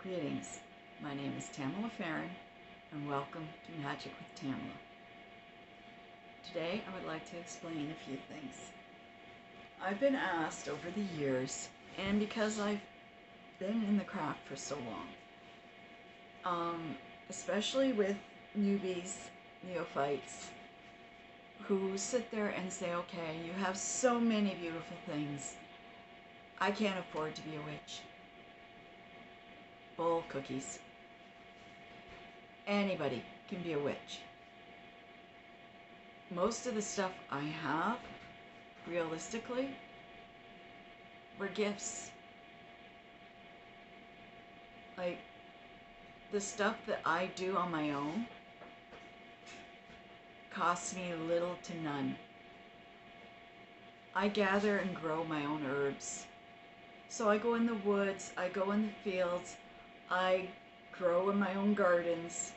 Greetings, my name is Tamala Farron, and welcome to Magic with Tamala. Today I would like to explain a few things. I've been asked over the years, and because I've been in the craft for so long, especially with newbies, neophytes, who sit there and say, okay, you have so many beautiful things, I can't afford to be a witch. Bull cookies. Anybody can be a witch. Most of the stuff I have, realistically, were gifts. Like, the stuff that I do on my own costs me little to none. I gather and grow my own herbs. So I go in the woods, I go in the fields, I grow in my own gardens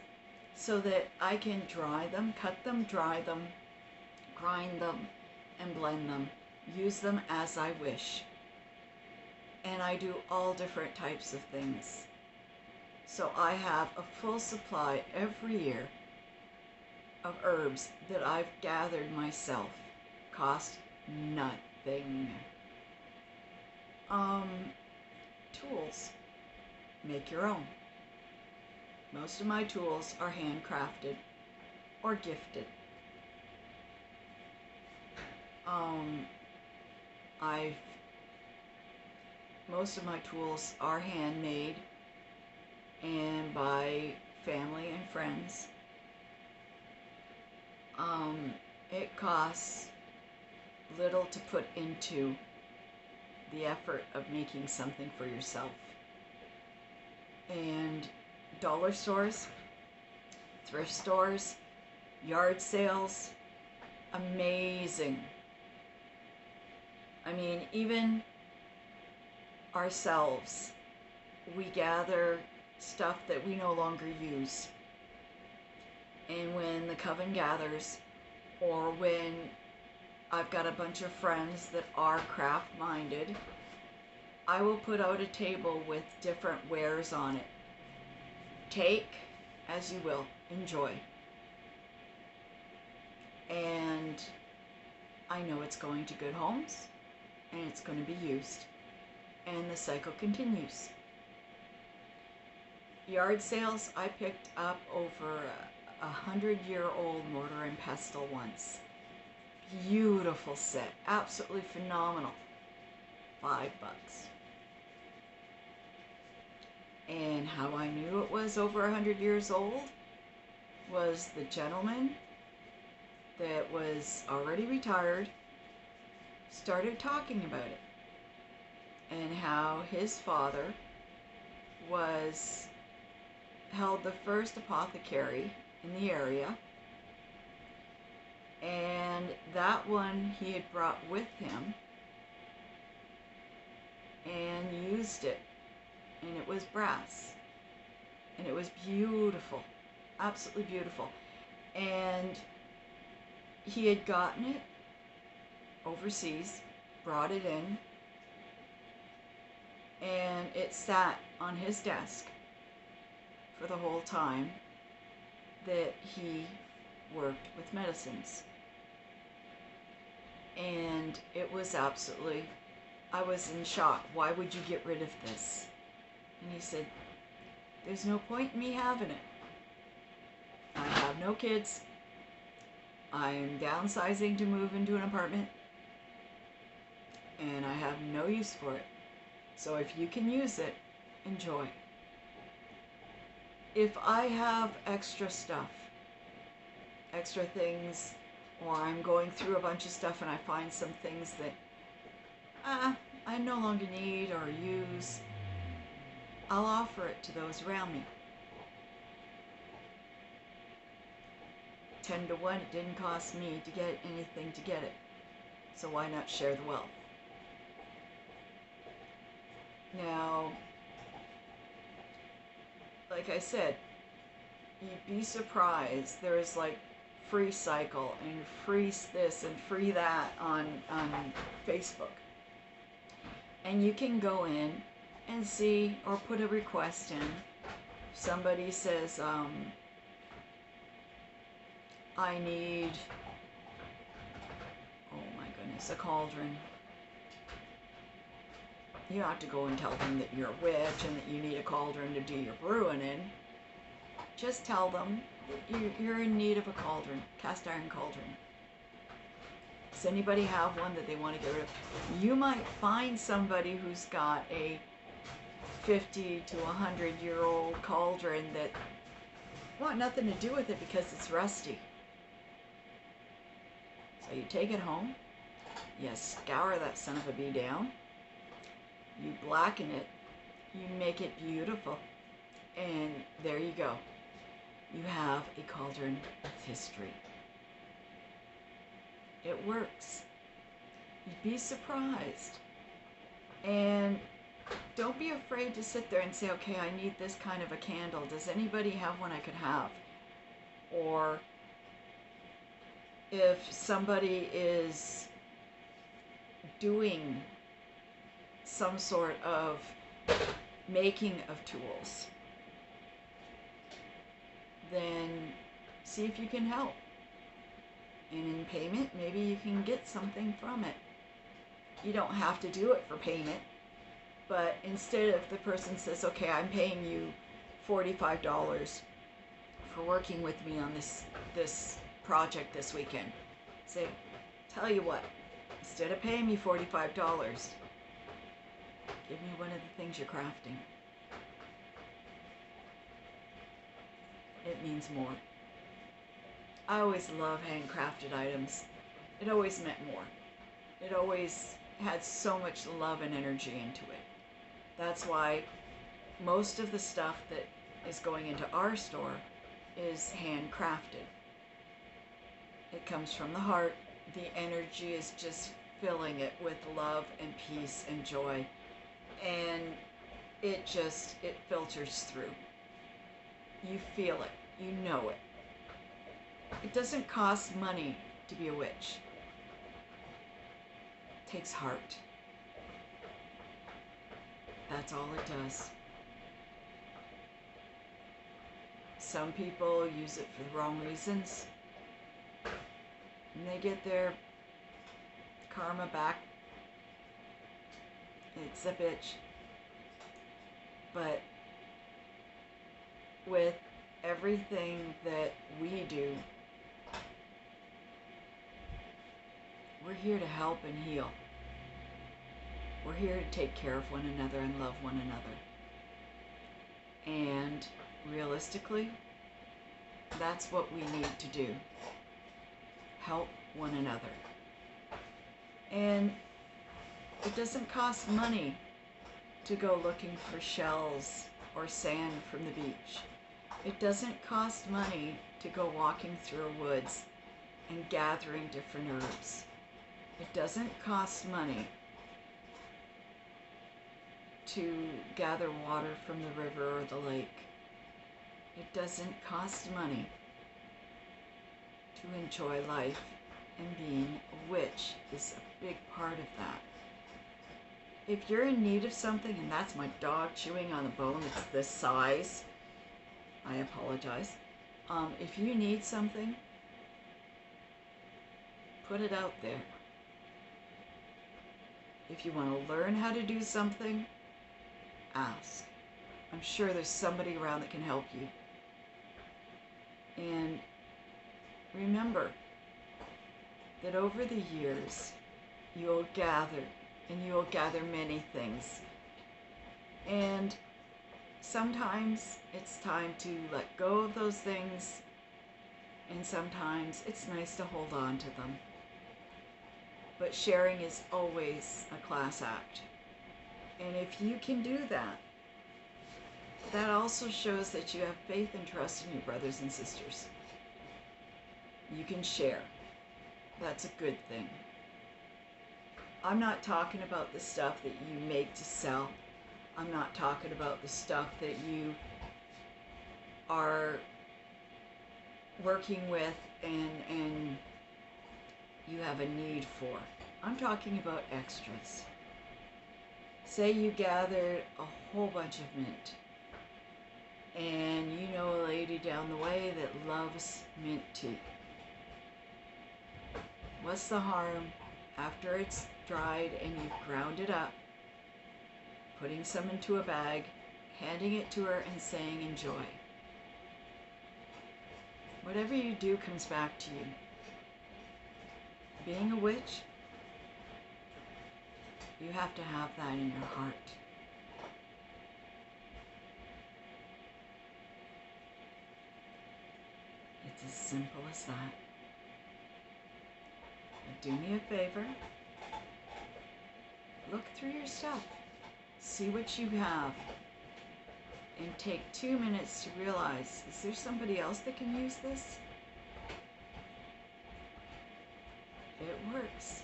so that I can dry them, cut them, dry them, grind them, and blend them. Use them as I wish. And I do all different types of things. So I have a full supply every year of herbs that I've gathered myself. Cost nothing. Tools. Make your own. Most of my tools are handcrafted or gifted. Most of my tools are handmade and by family and friends. It costs little to put into the effort of making something for yourself. And dollar stores, thrift stores, yard sales, amazing. I mean, even ourselves, we gather stuff that we no longer use. And when the coven gathers, or when I've got a bunch of friends that are craft-minded, I will put out a table with different wares on it. Take as you will, enjoy. And I know it's going to good homes, and it's going to be used. And the cycle continues. Yard sales, I picked up over a 100-year-old mortar and pestle once. Beautiful set, absolutely phenomenal. $5. And how I knew it was over 100 years old was the gentleman that was already retired started talking about it, and how his father held the first apothecary in the area, and that one he had brought with him and used it, and it was brass, and it was beautiful, absolutely beautiful. And he had gotten it overseas, brought it in, and it sat on his desk for the whole time that he worked with medicines. And it was absolutely, I was in shock. Why would you get rid of this? And he said, there's no point in me having it. I have no kids. I'm downsizing to move into an apartment, and I have no use for it. So if you can use it, enjoy. If I have extra stuff, extra things, or I'm going through a bunch of stuff and I find some things that I no longer need or use, I'll offer it to those around me. 10 to 1, it didn't cost me to get anything to get it. So why not share the wealth? Now, like I said, you'd be surprised. There's like free cycle and free this and free that on Facebook. And you can go in and see, or put a request in. Somebody says, I need, oh my goodness, a cauldron. You don't have to go and tell them that you're a witch and that you need a cauldron to do your brewing in. Just tell them that you're in need of a cauldron, cast iron cauldron. Does anybody have one that they want to get rid of? You might find somebody who's got a 50 to 100-year-old cauldron that want nothing to do with it because it's rusty. So you take it home, you scour that son of a bee down, you blacken it, you make it beautiful, and there you go. You have a cauldron with history. It works. You'd be surprised. And don't be afraid to sit there and say, okay, I need this kind of a candle. Does anybody have one I could have? Or if somebody is doing some sort of making of tools, then see if you can help. And in payment, maybe you can get something from it. You don't have to do it for payment, but instead if the person says, okay, I'm paying you $45 for working with me on this project this weekend, say, tell you what, instead of paying me $45, give me one of the things you're crafting. It means more. I always love handcrafted items. It always meant more. It always had so much love and energy into it. That's why most of the stuff that is going into our store is handcrafted. It comes from the heart. The energy is just filling it with love and peace and joy. And it filters through. You feel it. You know it. It doesn't cost money to be a witch. It takes heart. That's all it does. Some people use it for the wrong reasons, and they get their karma back. It's a bitch. But with everything that we do, we're here to help and heal. We're here to take care of one another and love one another. And realistically, that's what we need to do. Help one another. And it doesn't cost money to go looking for shells or sand from the beach. It doesn't cost money to go walking through a woods and gathering different herbs. It doesn't cost money to gather water from the river or the lake. It doesn't cost money to enjoy life, and being a witch is a big part of that. If you're in need of something, and that's my dog chewing on a bone that's this size, I apologize. If you need something, put it out there. If you want to learn how to do something, ask. I'm sure there's somebody around that can help you. And remember that over the years, you will gather, and you will gather many things. And sometimes it's time to let go of those things, and sometimes it's nice to hold on to them. But sharing is always a class act. And if you can do that, that also shows that you have faith and trust in your brothers and sisters. You can share. That's a good thing. I'm not talking about the stuff that you make to sell. I'm not talking about the stuff that you are working with and you have a need for. I'm talking about extras. Say you gathered a whole bunch of mint, and you know a lady down the way that loves mint tea. What's the harm after it's dried and you've ground it up, putting some into a bag, handing it to her and saying enjoy? Whatever you do comes back to you. Being a witch, you have to have that in your heart. It's as simple as that. But do me a favor. Look through your stuff. See what you have. And take 2 minutes to realize, is there somebody else that can use this? It works.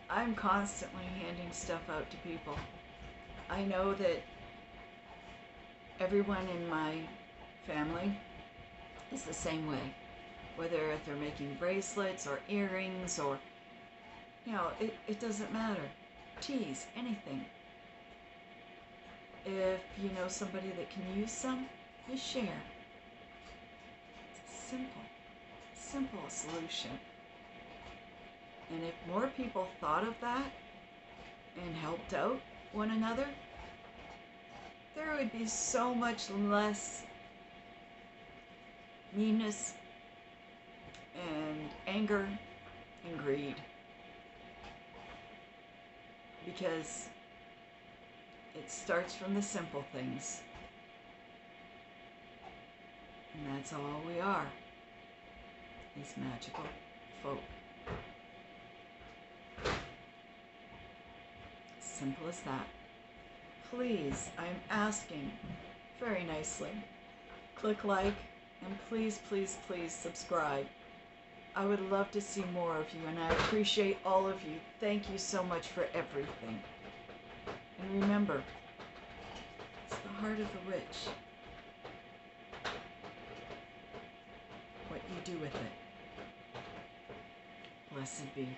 I'm constantly handing stuff out to people. I know that everyone in my family is the same way. Whether they're making bracelets or earrings or, it doesn't matter. Teas, anything. If you know somebody that can use some, you share. It's a simple solution. And if more people thought of that and helped out one another, there would be so much less meanness and anger and greed. Because it starts from the simple things. And that's all we are, is magical folk. Simple as that. Please, I'm asking very nicely, click like, and please, please, please subscribe. I would love to see more of you, and I appreciate all of you. Thank you so much for everything. And remember, it's the heart of the witch. What you do with it. Blessed be.